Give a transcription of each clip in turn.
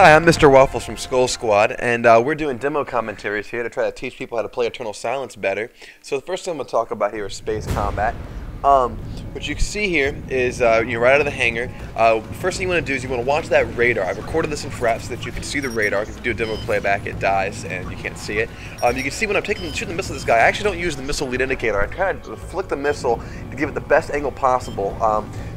Hi, I'm mR.Waffles from Skull Squad, and we're doing demo commentaries here to try to teach people how to play Eternal Silence better. So the first thing I'm going to talk about here is space combat. What you can see here is you're right out of the hangar. First thing you want to do is you want to watch that radar. I've recorded this in fraps so that you can see the radar. If you do a demo playback, it dies and you can't see it. You can see when I'm shooting the missile at this guy, I actually don't use the missile lead indicator. I try to flick the missile to give it the best angle possible.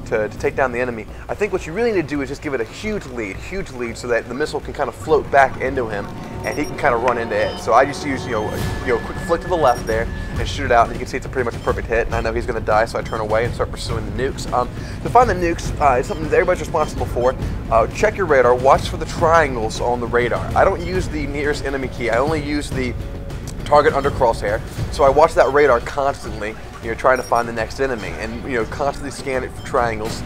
To take down the enemy. I think what you really need to do is just give it a huge lead so that the missile can kind of float back into him and he can kind of run into it. So I just use a quick flick to the left there and shoot it out, and you can see it's a pretty much a perfect hit, and I know he's going to die, so I turn away and start pursuing the nukes. To find the nukes, it's something that everybody's responsible for. Check your radar, watch for the triangles on the radar. I don't use the nearest enemy key, I only use the target under crosshair, so I watch that radar constantly, trying to find the next enemy, and constantly scan it for triangles.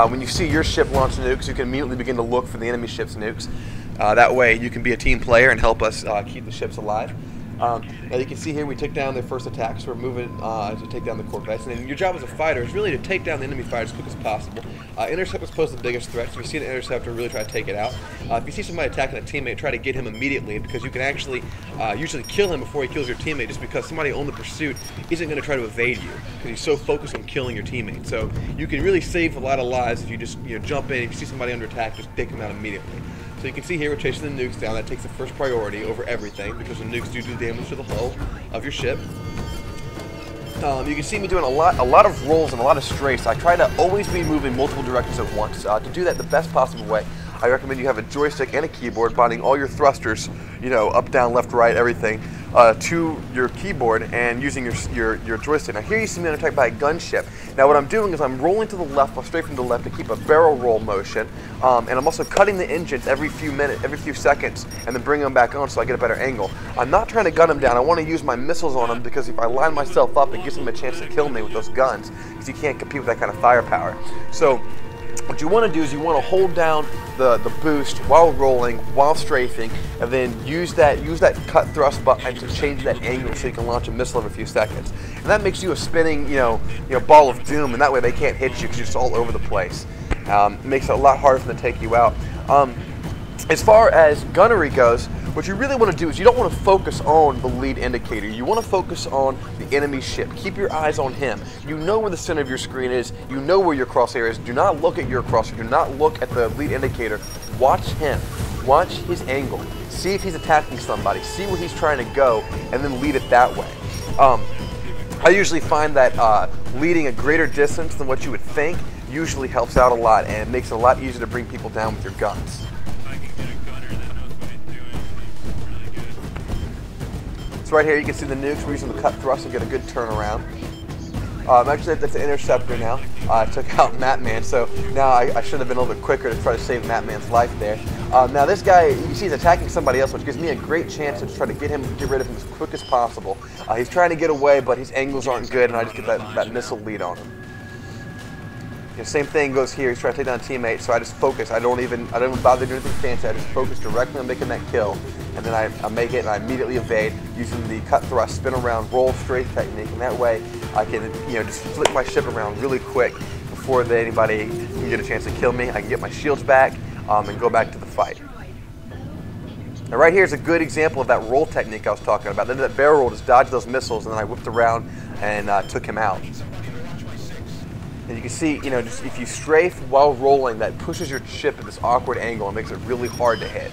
When you see your ship launch nukes, you can immediately begin to look for the enemy ship's nukes. That way you can be a team player and help us keep the ships alive. Now you can see here we took down their first attack, so we're moving to take down the corvettes. And your job as a fighter is really to take down the enemy fighter as quick as possible. Interceptors pose the biggest threat, so if you see an interceptor, really try to take it out. If you see somebody attacking a teammate, try to get him immediately, because you can actually usually kill him before he kills your teammate, just because somebody on the pursuit isn't going to try to evade you, because he's so focused on killing your teammate. So you can really save a lot of lives if you just jump in. If you see somebody under attack, just take him out immediately. So you can see here we're chasing the nukes down. That takes the first priority over everything, because the nukes do damage to the hull of your ship. You can see me doing a lot of rolls and a lot of strafes. I try to always be moving multiple directions at once. To do that the best possible way, I recommend you have a joystick and a keyboard binding all your thrusters, up, down, left, right, everything, to your keyboard and using your joystick. Now here you see me attacked by a gunship. Now what I'm doing is I'm rolling to the left, straight from the left, to keep a barrel roll motion, and I'm also cutting the engines every few seconds, and then bringing them back on so I get a better angle. I'm not trying to gun them down. I want to use my missiles on them, because if I line myself up, it gives them a chance to kill me with those guns, because you can't compete with that kind of firepower. So what you want to do is you want to hold down the boost while rolling, while strafing, and then use that cut thrust button to change that angle so you can launch a missile every few seconds. And that makes you a spinning, ball of doom, and that way they can't hit you because you're just all over the place. It makes it a lot harder for them to take you out. As far as gunnery goes, what you really want to do is you don't want to focus on the lead indicator. You want to focus on the enemy ship. Keep your eyes on him. You know where the center of your screen is. You know where your crosshair is. Do not look at your crosshair. Do not look at the lead indicator. Watch him. Watch his angle. See if he's attacking somebody. See where he's trying to go, and then lead it that way. I usually find that leading a greater distance than what you would think usually helps out a lot, and it makes it a lot easier to bring people down with your guns. So right here you can see the nukes. We're using the cut thrust and get a good turnaround. Actually, that's an interceptor now. I took out Matman, so now I should have been a little bit quicker to try to save Matman's life there. Now this guy, you see he's attacking somebody else, which gives me a great chance to try to get rid of him as quick as possible. He's trying to get away, but his angles aren't good, and I just get that missile lead on him. Same thing goes here. He's trying to take down a teammate, so I just focus. I don't even bother doing anything fancy. I just focus directly on making that kill, and then I make it, and I immediately evade using the cut thrust, spin around, roll strafe technique, and that way I can just flip my ship around really quick before anybody can get a chance to kill me. I can get my shields back and go back to the fight. Now right here is a good example of that roll technique I was talking about. Then that barrel roll, just dodged those missiles, and then I whipped around and took him out. And you can see, just if you strafe while rolling, that pushes your ship at this awkward angle and makes it really hard to hit.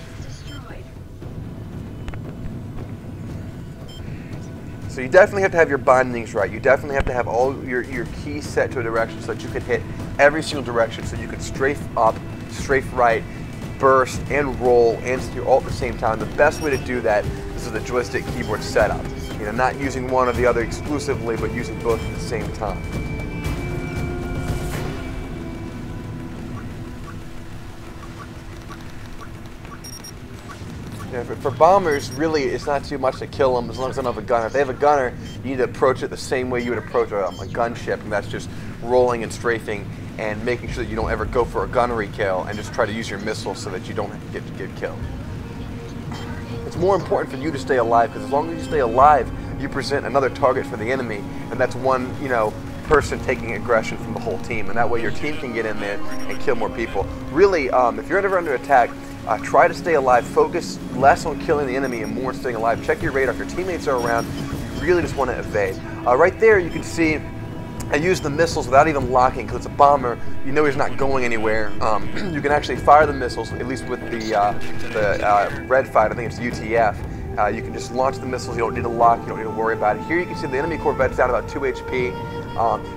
So you definitely have to have your bindings right. You definitely have to have all your keys set to a direction so that you can hit every single direction, so you can strafe up, strafe right, burst, and roll, and steer all at the same time. The best way to do that is with a joystick keyboard setup. Not using one or the other exclusively, but using both at the same time. For bombers, really, it's not too much to kill them as long as they don't have a gunner. If they have a gunner, you need to approach it the same way you would approach a gunship, and that's just rolling and strafing and making sure that you don't ever go for a gunnery kill, and just try to use your missiles so that you don't get killed. It's more important for you to stay alive, because as long as you stay alive, you present another target for the enemy, and that's one, person taking aggression from the whole team, and that way your team can get in there and kill more people. Really, if you're ever under attack, Try to stay alive. Focus less on killing the enemy and more on staying alive. Check your radar. If your teammates are around, you really just want to evade. Right there you can see I used the missiles without even locking because it's a bomber. You know he's not going anywhere. You can actually fire the missiles, at least with the red fight. I think it's UTF. You can just launch the missiles. You don't need to lock. You don't need to worry about it. Here you can see the enemy Corvette's down about 2 HP.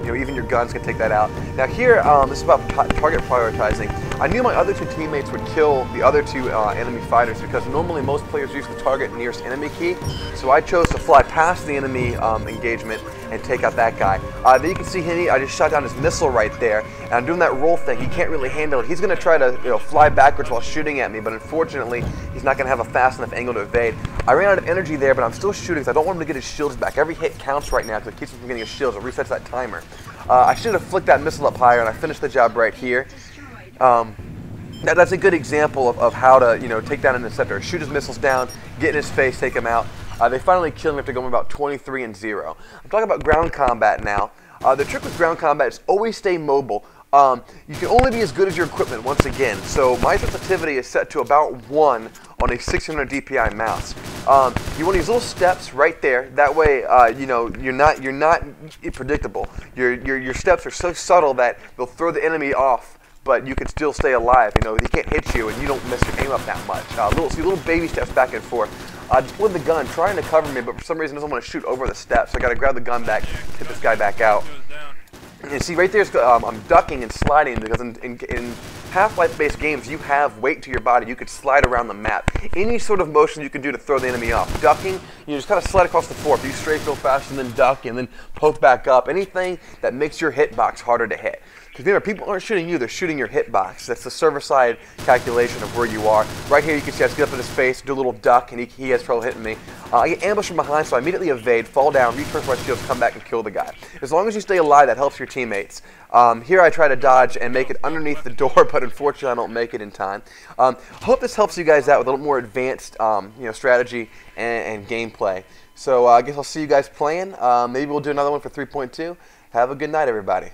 You know, even your guns can take that out. Now here, this is about target prioritizing. I knew my other two teammates would kill the other two enemy fighters because normally most players use the target nearest enemy key. So I chose to fly past the enemy engagement and take out that guy. Then you can see him. I just shot down his missile right there, and I'm doing that roll thing. He can't really handle it. He's going to try to fly backwards while shooting at me, but unfortunately, he's not going to have a fast enough angle to evade. I ran out of energy there, but I'm still shooting because I don't want him to get his shields back. Every hit counts right now because it keeps him from getting his shields. It resets that timer. I should have flicked that missile up higher, and I finished the job right here. That's a good example of how to take down an interceptor. Shoot his missiles down, get in his face, take him out. They finally killed him after going about 23-0. I'm talking about ground combat now. The trick with ground combat is always stay mobile. You can only be as good as your equipment once again. So my sensitivity is set to about 1 on a 600 DPI mouse. You want to use little steps right there. That way, you're not predictable. Your steps are so subtle that they'll throw the enemy off, but you can still stay alive. He can't hit you, and you don't mess your aim up that much. Little baby steps back and forth. Deploy the gun, trying to cover me, but for some reason doesn't want to shoot over the steps. So I got to grab the gun back, hit this guy back out. You see right there, I'm ducking and sliding because in Half-Life-based games, you have weight to your body. You could slide around the map. Any sort of motion you can do to throw the enemy off. Ducking, you just kind of slide across the floor. If you strafe real fast and then duck and then poke back up. Anything that makes your hitbox harder to hit. Because remember, people aren't shooting you, they're shooting your hitbox. That's the server-side calculation of where you are. Right here, you can see I just get up in his face, do a little duck, and he has trouble hitting me. I get ambushed from behind, so I immediately evade, fall down, return my shields, come back and kill the guy. As long as you stay alive, that helps your teammates. Here I try to dodge and make it underneath the door, but unfortunately I don't make it in time. Hope this helps you guys out with a little more advanced strategy and gameplay. So I guess I'll see you guys playing. Maybe we'll do another one for 3.2. Have a good night, everybody.